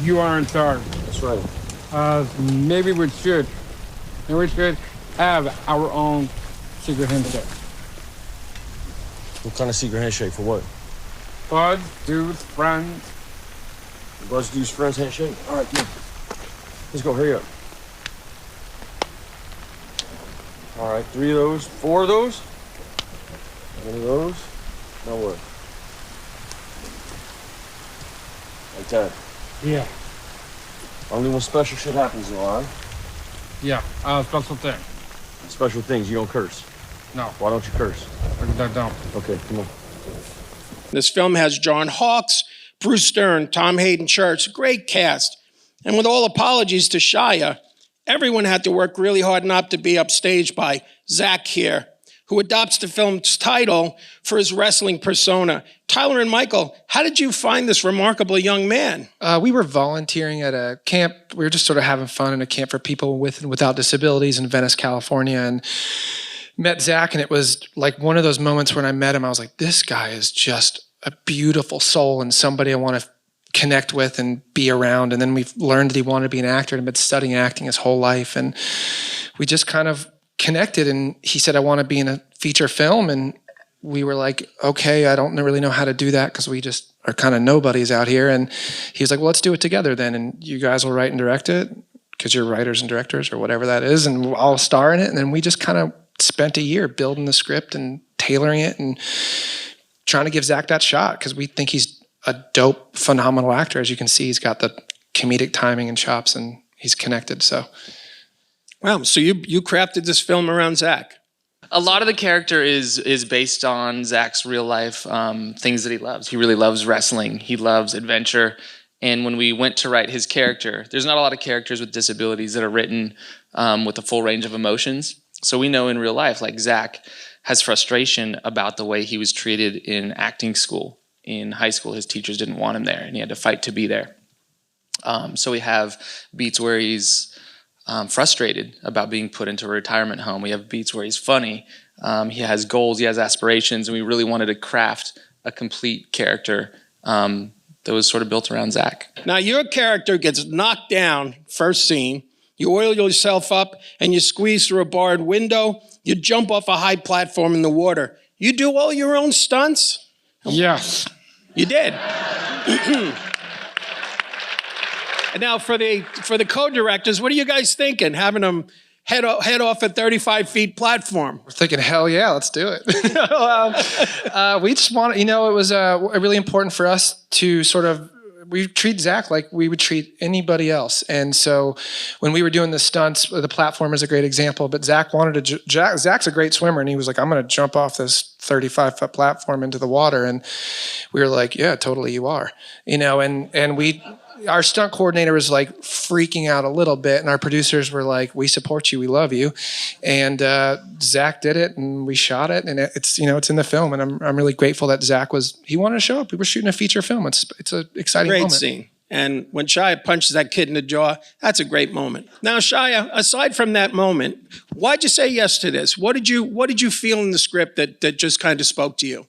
you are in charge. That's right. Maybe we should have our own secret handshake. What kind of secret handshake for what? Buds, dudes, friends. Buds, dudes, friends handshake? All right, come on. Let's go, hurry up. All right, 3 of those, 4 of those. 1 of those. Now what? Like that. Yeah. Only when special shit happens, though, all right? Yeah, special thing. Special things, you don't curse. No. Why don't you curse? I don't. Okay, come on. This film has John Hawkes, Bruce Stern, Tom Hayden Church, great cast. And with all apologies to Shia, everyone had to work really hard not to be upstaged by Zach here, who adopts the film's title for his wrestling persona. Tyler and Michael, how did you find this remarkable young man? We were volunteering at a camp. We were just sort of having fun in a camp for people with and without disabilities in Venice, California, and met Zach, and it was like one of those moments when I met him, I was like, this guy is just a beautiful soul and somebody I want to connect with and be around. And then we learned that he wanted to be an actor and had been studying acting his whole life. And we just kind of connected, and he said, I want to be in a feature film. And we were like, okay, I don't really know how to do that because we just are kind of nobodies out here. And he was like, well, let's do it together then. And you guys will write and direct it because you're writers and directors or whatever that is. And I'll star in it. And then we just kind of spent a year building the script and tailoring it and trying to give Zach that shot because we think he's a dope, phenomenal actor. As you can see, he's got the comedic timing and chops, and he's connected. So, Wow, so you crafted this film around Zach. A lot of the character is based on Zach's real life things that he loves. He really loves wrestling. He loves adventure. And when we went to write his character, there's not a lot of characters with disabilities that are written with a full range of emotions. So we know in real life, like Zach has frustration about the way he was treated in acting school. In high school, his teachers didn't want him there, and he had to fight to be there. So we have beats where he's frustrated about being put into a retirement home. We have beats where he's funny. He has goals, he has aspirations, and we really wanted to craft a complete character that was sort of built around Zach. Now, your character gets knocked down first scene. You oil yourself up and you squeeze through a barred window. You jump off a high platform in the water. You do all your own stunts? Yes. You did. And now for the co-directors, what are you guys thinking? Having them head off a 35 feet platform? we're thinking, hell yeah, let's do it. We just want, it was really important for us to sort of, we treat Zach like we would treat anybody else. And so when we were doing the stunts, the platform is a great example, but Zach wanted to, Zach's a great swimmer, and he was like, I'm going to jump off this 35-foot platform into the water. And we were like, yeah, totally, you are. And our stunt coordinator was like freaking out a little bit, and our producers were like, we support you, we love you. And Zach did it, and we shot it, and it's it's in the film, and I'm really grateful that Zach he wanted to show up. We were shooting a feature film. It's an exciting Great moment. scene. And when Shia punches that kid in the jaw, that's a great moment. Now, Shia, aside from that moment, why'd you say yes to this? What did you feel in the script that just kind of spoke to you?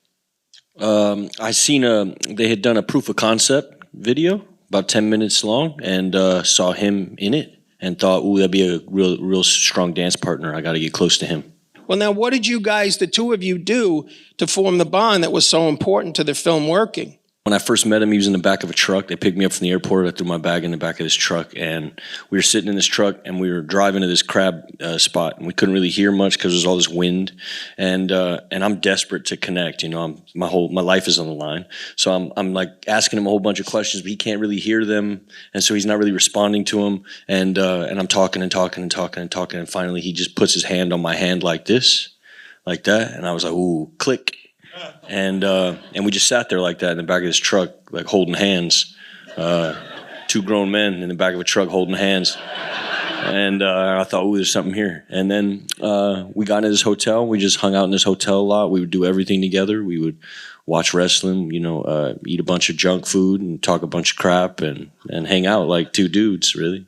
I seen they had done a proof of concept video, about 10 minutes long, and saw him in it and thought, ooh, that'd be a real strong dance partner. I got to get close to him. Well, now, what did you guys, the two of you, do to form the bond that was so important to the film working? When I first met him, he was in the back of a truck. They picked me up from the airport. I threw my bag in the back of this truck, and we were sitting in this truck, and we were driving to this crab spot, and we couldn't really hear much because there's all this wind, and I'm desperate to connect. My life is on the line, so I'm like asking him a whole bunch of questions, but he can't really hear them, and so he's not really responding to them, and I'm talking, and finally he just puts his hand on my hand like this, like that, and I was like, ooh, click. And we just sat there like that in the back of this truck, like holding hands. 2 grown men in the back of a truck holding hands. And I thought, ooh, there's something here. And then we got into this hotel. We just hung out in this hotel a lot. We would do everything together. We would watch wrestling, eat a bunch of junk food and talk a bunch of crap and hang out like 2 dudes, really.